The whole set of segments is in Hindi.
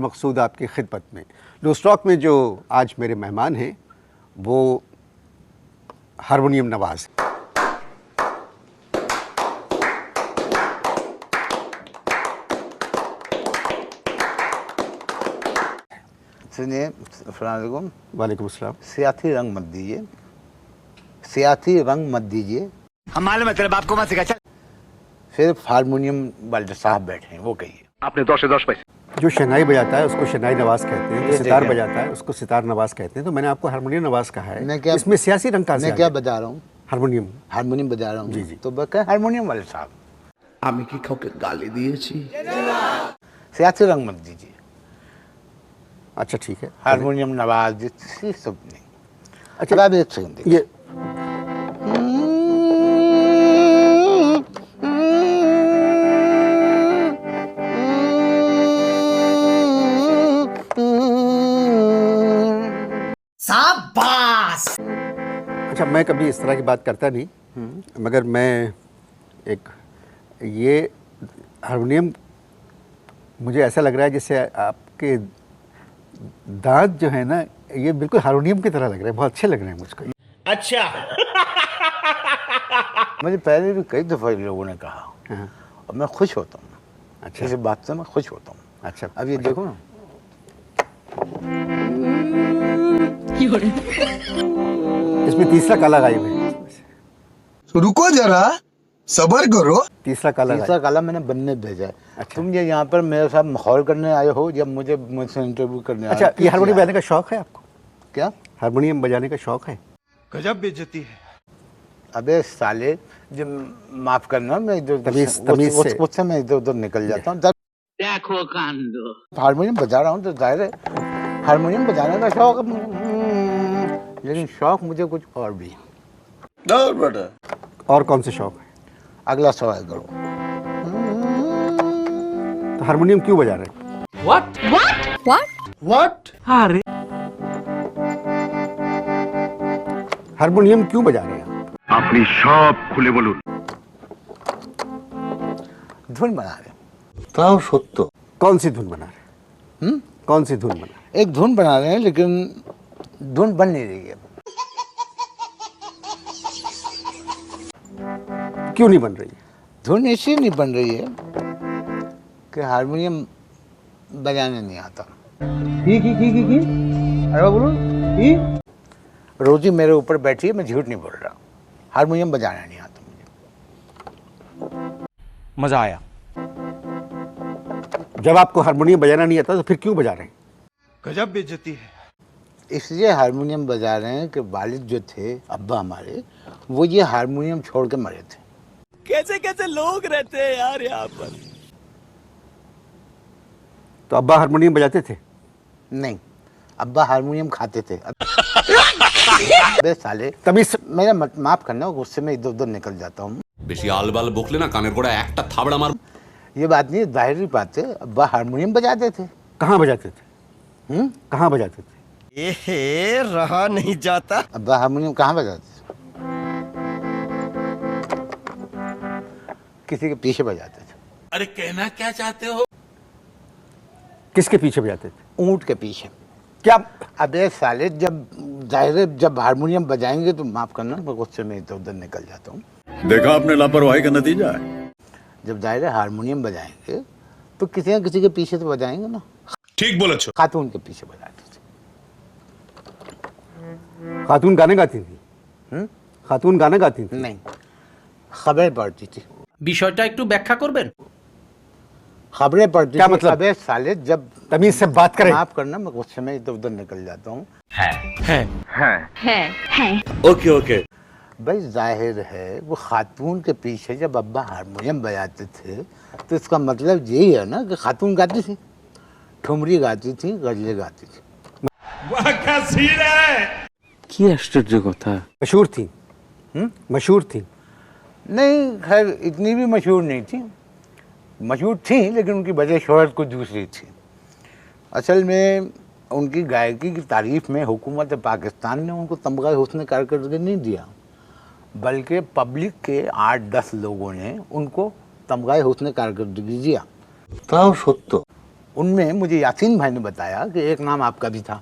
मकसूद आपकी खिदमत में। लूस्टॉक में जो आज मेरे मेहमान हैं वो हारमोनियम नवाज। सुनिए, अस्सलाम वालेकुम अस्सलाम। सियासी रंग मत दीजिए, सियासी रंग मत दीजिए। हम मालूम है तेरे बाप को मत सिखा। चल सिर्फ हारमोनियम वाले साहब बैठे हैं, वो कहिए। आपने 10 से 10 पैसे। जो शहनाई बजाता है उसको शहनाई नवाज कहते हैं, ये जो सितार देखें। बजाता है उसको सितार नवाज कहते हैं। तो मैंने आपको हारमोनियम नवाज कहा है। मैं क्या- इसमें सियासी रंग कहाँ से मैं आ क्या गया? बजा रहा हूँ? हारमोनियम। हारमोनियम बजा रहा हूँ। जी, जी। तो बता हारमोनियम वाले साहब। আমি কি কাউকে গালি দিয়েছি? सियासी रंग मत दीजिए, अच्छा ठीक है। हारमोनियम नवाज ये सब नहीं। अच्छा अब आप एक सेकंड देखिए। ये अच्छा, मैं कभी इस तरह की बात करता नहीं, मगर मैं एक ये हारमोनियम मुझे ऐसा लग रहा है जैसे आपके दांत जो है ना ये बिल्कुल हारमोनियम की तरह लग रहे हैं, बहुत अच्छे लग रहे हैं मुझको। मुझे पहले भी कई दफ़ा लोगों ने कहा हाँ। और मैं खुश होता हूँ। अच्छा इस बात से मैं खुश होता हूँ। अच्छा। अब ये देखो ना, इसमें तीसरा काला गायब है। रुको जरा, सबर करो। तीसरा काला तीसरा गायब। काला मैंने बनने भेजा है। अच्छा। तुम ये यहाँ पर मेरे साथ माहौल करने आए हो या मुझे मुझसे इंटरव्यू करने आए हो? अच्छा, ये हारमोनियम बजाने का शौक है आपको? क्या? हारमोनियम बजाने का शौक है? गजब बेइज्जती है। अबे साले, जब माफ करना, मैं इधर तमीज से। उससे मैं इधर उधर निकल जाता हूँ। देखो कांदो। हारमोनियम बजा रहा हूँ तो जाहिर है हारमोनियम बजाने का शौक लेकिन शौक मुझे कुछ और भी है। और कौन से शौक है? अगला सवाल करो। तो हारमोनियम क्यों बजा रहे हैं? हारमोनियम क्यों बजा रहे हैं आप? अपनी शॉप खुले बोलूं। धुन बना रहे हैं। তাও সত্য। कौन सी धुन बना रहे हैं? कौन सी धुन बना रहे हैं? एक धुन बना रहे हैं लेकिन धुन बन नहीं रही है। क्यों नहीं बन रही है? धुन इसलिए नहीं बन रही है कि हारमोनियम बजाने नहीं आता। अरे बोलो, रोजी मेरे ऊपर बैठी है, मैं झूठ नहीं बोल रहा। हारमोनियम बजाना नहीं आता मुझे। मजा आया। जब आपको हारमोनियम बजाना नहीं आता तो फिर क्यों बजा रहे हैं? गजब बेइज्जती है। इसलिए हारमोनियम बजा रहे हैं कि वालिद जो थे, अब्बा हमारे, वो ये हारमोनियम छोड़ के मरे थे। कैसे कैसे लोग रहते हैं यार यहाँ पर। तो अब्बा हारमोनियम बजाते थे? नहीं, अब्बा हारमोनियम खाते थे। अबे साले, तभी मेरा माफ करना, गुस्से में इधर उधर निकल जाता हूँ। বেশি আলবাল বকলে না কানের গোড়া একটা থাবড়া মার। ये बात नहीं, जाहिर बात है, अब्बा हारमोनियम बजाते थे। कहाँ बजाते थे? कहाँ बजाते थे? एहे, रहा नहीं जाता। अब्बा हारमोनियम कहाँ बजाते थे? किसी के पीछे बजाते थे। अरे कहना क्या चाहते हो? किसके पीछे बजाते थे? ऊंट के पीछे। क्या? अबे साले, जब जाहिर है, जब हारमोनियम बजाएंगे तो माफ करना, मैं गुस्से में इधर उधर निकल जाता हूँ। देखा आपने लापरवाही का नतीजा है। जब जाहिर है हारमोनियम बजाएंगे तो किसी न किसी के पीछे तो बजाएंगे ना। ठीक बोलेছো। खातून के पीछे बजाते थे। खातून गाने गाती थी? खातून गाना गाती थी? नहीं, खबरें पढ़ती थी। বিষয়টা একটু ব্যাখ্যा করবেন? खबरें पढ़ती क्या थी। मतलब? अबे साले, जब तमीज से बात करें। माफ करना, मैं गुस्से में इधर उधर निकल जाता हूँ। Okay okay. भाई जाहिर है, वो खातून के पीछे जब अब्बा हारमोनियम बजाते थे तो इसका मतलब यही है ना कि खातून गाती थी, ठुमरी गाती थी, गजलें गाती थी। কি আশ্চর্য কথা। मशहूर थी? मशहूर थी? नहीं, खैर इतनी भी मशहूर नहीं थी। मशहूर थी लेकिन उनकी वजह शोहरत कुछ दूसरी थी। असल में उनकी गायकी की तारीफ में हुकूमत पाकिस्तान ने उनको तमगा हुस्न कारकर्दगी नहीं दिया, बल्कि पब्लिक के 8-10 लोगों ने उनको तमगा हुस्न कारकर्दगी दिया। তাও সত্য। उनमें मुझे यासीन भाई ने बताया कि एक नाम आपका भी था।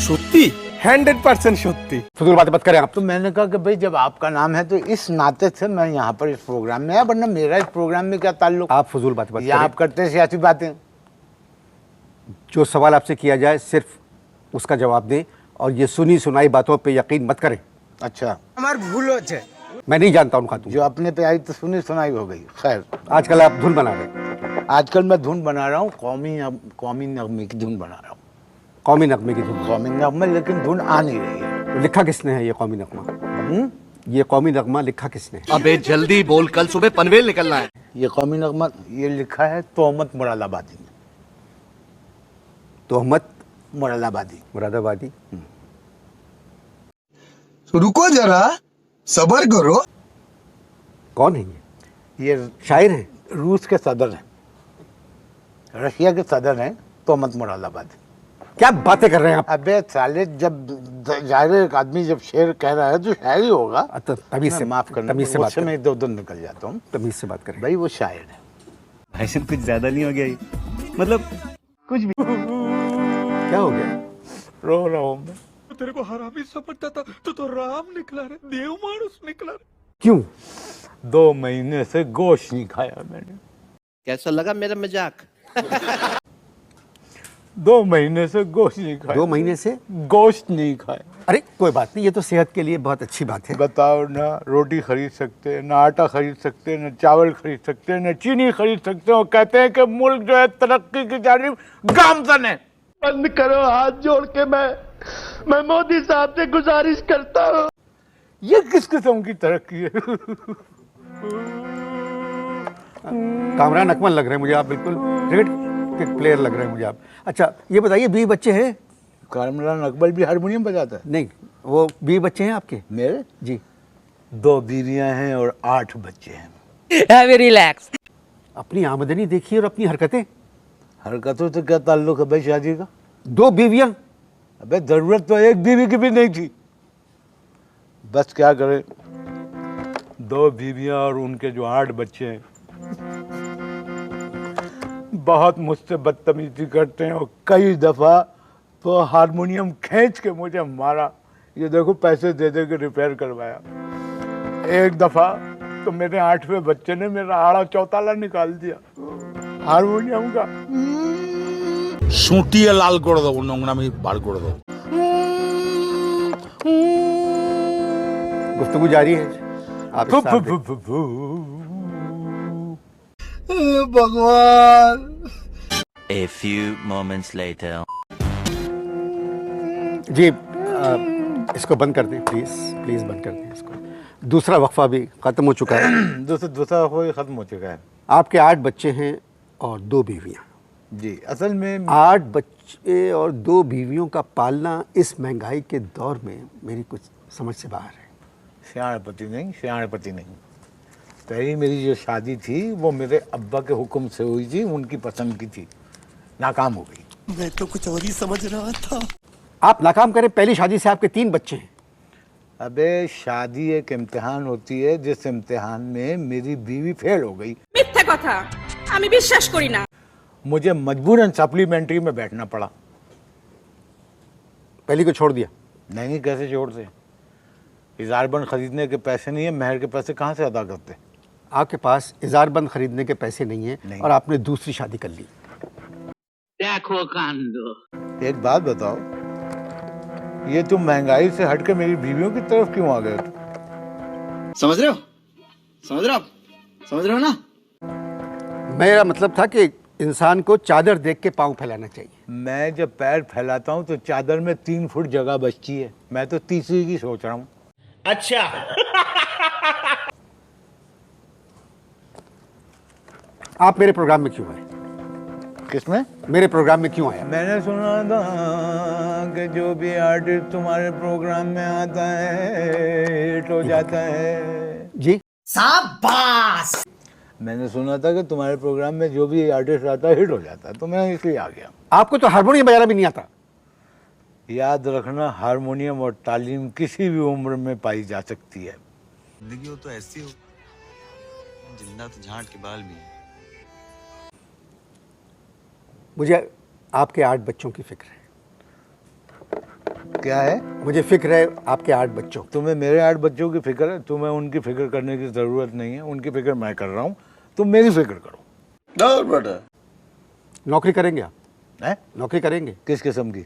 सत्ती 100% सत्ती। फजूल बातें मत करें आप। तो मैंने कहा कि भाई जब आपका नाम है तो इस नाते से मैं यहाँ पर इस प्रोग्राम में आया, वरना मेरा इस प्रोग्राम में क्या ताल्लुक। आप फजूल बातें मत या आप करें। करते हैं सियासी बातें। जो सवाल आपसे किया जाए सिर्फ उसका जवाब दें और ये सुनी सुनाई बातों पे यकीन मत करें। अच्छा, हमार भूल होते। मैं नहीं जानता उनका तुम। जो अपने पे आई तो सुनी सुनाई हो गई। खैर, आजकल आप धुन बना रहे हैं। आजकल मैं धुन बना रहा हूँ, कौमी नगमे की धुन बना रहा हूँ। कौमी नगमे की धुन। कौमी नगमे, लेकिन धुन आ नहीं रही है। लिखा किसने है ये कौमी नगमा? ये कौमी नगमा लिखा किसने है? अबे जल्दी बोल, कल सुबह पनवेल निकलना है। ये कौमी नगमा ये लिखा है तोहमत मुरादाबादी ने। तोहमत मुरादाबादी। मुरादाबादी। रुको जरा, सबर करो। कौन है ये शायर है? रूस के सदर हैं, रशिया के सदर हैं तोहमत मुरादाबादी। क्या बातें कर रहे हैं आप? अबे साले, जब जाहिर है एक आदमी जब शेर कह रहा है तो शायर ही होगा। तो तमीज से माफ करना, तमीज से बात उससे करें। मैं इधर उधर निकल जाता हूँ। तमीज से बात करें भाई वो शायर है। भाई कुछ ज्यादा नहीं हो गया ये? मतलब क्या हो गया? रो रहा हूँ मैं। तेरे को हरामी समझता था, तो राम निकला रे, देव मानुस निकला रे। क्यों? 2 महीने से गोश्त नहीं खाया मैंने। कैसा लगा मेरा मजाक? 2 महीने से गोश्त नहीं खाया। 2 महीने से गोश्त नहीं खाया। अरे कोई बात नहीं, ये तो सेहत के लिए बहुत अच्छी बात है। बताओ ना, रोटी खरीद सकते हैं, ना आटा खरीद सकते हैं, ना चावल खरीद सकते हैं, ना चीनी खरीद सकते हैं, और कहते हैं कि मुल्क जो है तरक्की की जानिब गामजन है। बंद करो, हाथ जोड़ के मैं मोदी साहब से गुजारिश करता हूँ। ये किस किस्म की तरक्की है? कामरान अकमल लग रहे हैं मुझे आप, बिल्कुल क्रिकेट के प्लेयर लग रहे हैं मुझे आप। अच्छा ये बताइए, 20 बच्चे हैं? कामरान अकबर भी हारमोनियम बजाता है। नहीं, वो 20 बच्चे हैं आपके? मेरे जी। 2 बीवियां हैं और 8 बच्चे हैं। रिलैक्स। अपनी आमदनी देखिए और अपनी हरकतें। हरकतों से क्या ताल्लुक है भाई शादी का? 2 बीवियां। अबे जरूरत तो एक बीवी की भी नहीं थी, बस क्या करे, 2 बीवियां और उनके जो 8 बच्चे हैं बहुत मुझसे बदतमीजी करते हैं, और कई दफा तो हारमोनियम खींच के मुझे मारा। ये देखो पैसे दे दे के रिपेयर करवाया। एक दफा तो मेरे 8वें बच्चे ने मेरा आड़ा चौताला निकाल दिया हारमोनियम का। সুটিয়ে লাল করে দেবো, নোংরামি বার করে দেবো। गुफ्तगू जारी है आप इस साथ देख- भगवान। A few moments later. जी इसको बंद कर दें प्लीज़, प्लीज़ बंद कर दें इसको। दूसरा वक्फा भी ख़त्म हो चुका है। दूसरा कोई खत्म हो चुका है। आपके 8 बच्चे हैं और 2 बीवियां। जी, असल में 8 बच्चे और 2 बीवियों का पालना इस महंगाई के दौर में मेरी कुछ समझ से बाहर है। सियाणपति नहीं। पहली मेरी जो शादी थी वो मेरे अब्बा के हुक्म से हुई थी, उनकी पसंद की थी, नाकाम हो गई। मैं तो कुछ और ही समझ रहा था। आप नाकाम करें, पहली शादी से आपके 3 बच्चे हैं। अबे शादी एक इम्तिहान होती है, जिस इम्तिहान में मेरी बीवी फेल हो गई। মিথ্যে কথা আমি বিশ্বাস করি না। मुझे मजबूरन सप्लीमेंट्री में बैठना पड़ा। पहली को छोड़ दिया? नहीं, कैसे छोड़ते, इजारबंद खरीदने के पैसे नहीं है, महर के पैसे कहाँ से अदा करते। आपके पास इजारबंद खरीदने के पैसे नहीं हैं नहीं। और आपने दूसरी शादी कर ली। देखो कांडो। एक बात बताओ, ये तुम महंगाई से हट के मेरी बीवियों की तरफ क्यों आ गए? समझ रहे हो? समझ रहे हो आप? समझ रहे हो ना? मेरा मतलब था कि इंसान को चादर देख के पाँव फैलाना चाहिए। मैं जब पैर फैलाता हूँ तो चादर में 3 फुट जगह बचती है। मैं तो तीसरी की सोच रहा हूँ। अच्छा। आप मेरे प्रोग्राम में क्यों आए? किसमें? मेरे प्रोग्राम में क्यों आया? मैंने सुना था कि जो भी आर्टिस्ट तुम्हारे प्रोग्राम में आता है हिट हो जाता है। जी मैंने सुना था कि तुम्हारे प्रोग्राम में जो भी आर्टिस्ट आता है हिट हो जाता है, तो मैं इसलिए आ गया। आपको तो हारमोनियम बजाना भी नहीं आता। याद रखना, हारमोनियम और तालीम किसी भी उम्र में पाई जा सकती है। जिंदगी हो तो ऐसी हो, जिंदा तो झांट के बाल भी है। मुझे आपके 8 बच्चों की फिक्र है। क्या है? मुझे फिक्र है आपके 8 बच्चों। तुम्हें मेरे 8 बच्चों की फिक्र है? तुम्हें उनकी फिक्र करने की ज़रूरत नहीं है, उनकी फिक्र मैं कर रहा हूँ, तुम मेरी फिक्र करो। नौकरी करेंगे आप? हैं? नौकरी करेंगे? किस किस्म की?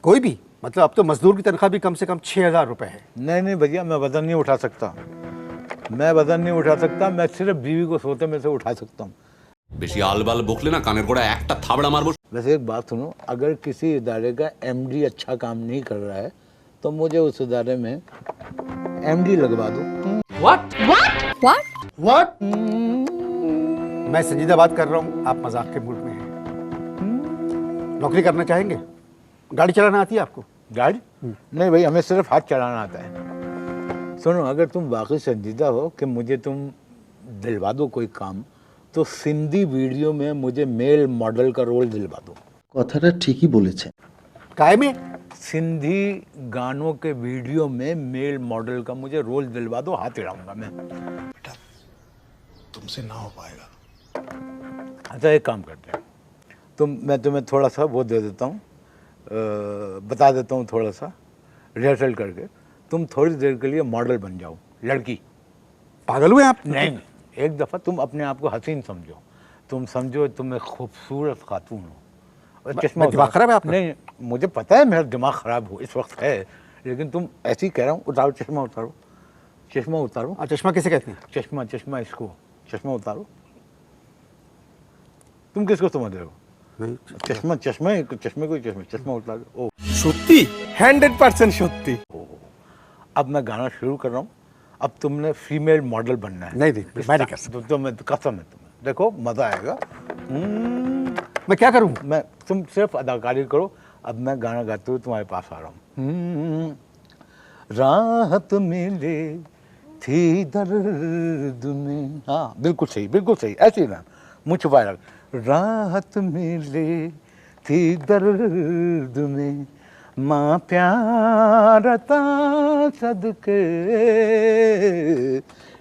कोई भी, मतलब अब तो मजदूर की तनख्वाह भी कम से कम 6,000 रुपये है। नहीं भैया, मैं वजन नहीं उठा सकता, मैं सिर्फ बीवी को सोते में से उठा सकता हूँ। বেশি আলবাল বকলে না কানের গোড়া একটা থাবড়া মারবো। वैसे एक बात सुनो, अगर किसी इदारे का एमडी अच्छा काम नहीं कर रहा है तो मुझे उस इदारे में एमडी लगवा दो। मैं संजीदा बात कर रहा हूँ, आप मजाक के मूड में हैं। नौकरी करना चाहेंगे? गाड़ी चलाना आती है आपको? गाड़ी? नहीं भाई, हमें सिर्फ हाथ चलाना आता है। सुनो, अगर तुम वाकई संजीदा हो कि मुझे तुम दिलवा दो कोई काम, तो सिंधी वीडियो में मुझे मेल मॉडल का रोल दिलवा दो। কথাটা ঠিকই বলেছেন। काय में? सिंधी गानों के वीडियो में मेल मॉडल का मुझे रोल दिलवा दो, हाथ हिलाऊंगा मैं। तुमसे ना हो पाएगा। अच्छा, एक काम करते हैं, मैं तुम्हें थोड़ा सा वो दे देता हूँ, बता देता हूँ थोड़ा सा रिहर्सल करके, तुम थोड़ी देर के लिए मॉडल बन जाओ, लड़की। पागल हुए आप? नहीं, एक दफ़ा तुम अपने आप को हसीन समझो, तुम समझो तुम एक खूबसूरत खातून हो। चश्मा दिमाग खराब है आपका? नहीं, मुझे पता है मेरा दिमाग खराब हो इस वक्त है, लेकिन तुम ऐसे ही कह रहा हूँ, उतारो चश्मा, उतारो चश्मा, उतारो। चश्मा किसे कहते हैं? चश्मा इसको, चश्मा उतारो। तुम किसको समझ रहे हो? नहीं, चश्मे को चश्मा उतारो। ओ সত্যি 100% সত্যি। अब मैं गाना शुरू कर रहा हूँ, अब तुमने फीमेल मॉडल बनना है। नहीं, मैं नहीं कर सकता। तो मैं कसम है तुम्हें, देखो मजा आएगा। मैं क्या करूँ? तुम सिर्फ अदाकारी करो, अब मैं गाना गाते हुए तुम्हारे पास आ रहा हूँ। राहत मिले थी दर्द में, हाँ बिल्कुल सही, ऐसे ही ना, मुँह छुपाए रख। राहत मिले थी दर्द में, माँ प्यारता सदके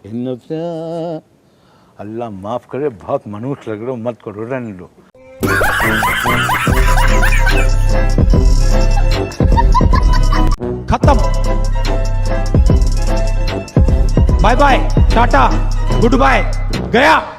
इन प्यार। अल्लाह माफ करे, बहुत मनुष्य लग रहे हो, मत करो, रहने लो। खत्म। Bye bye, tata, goodbye, गया।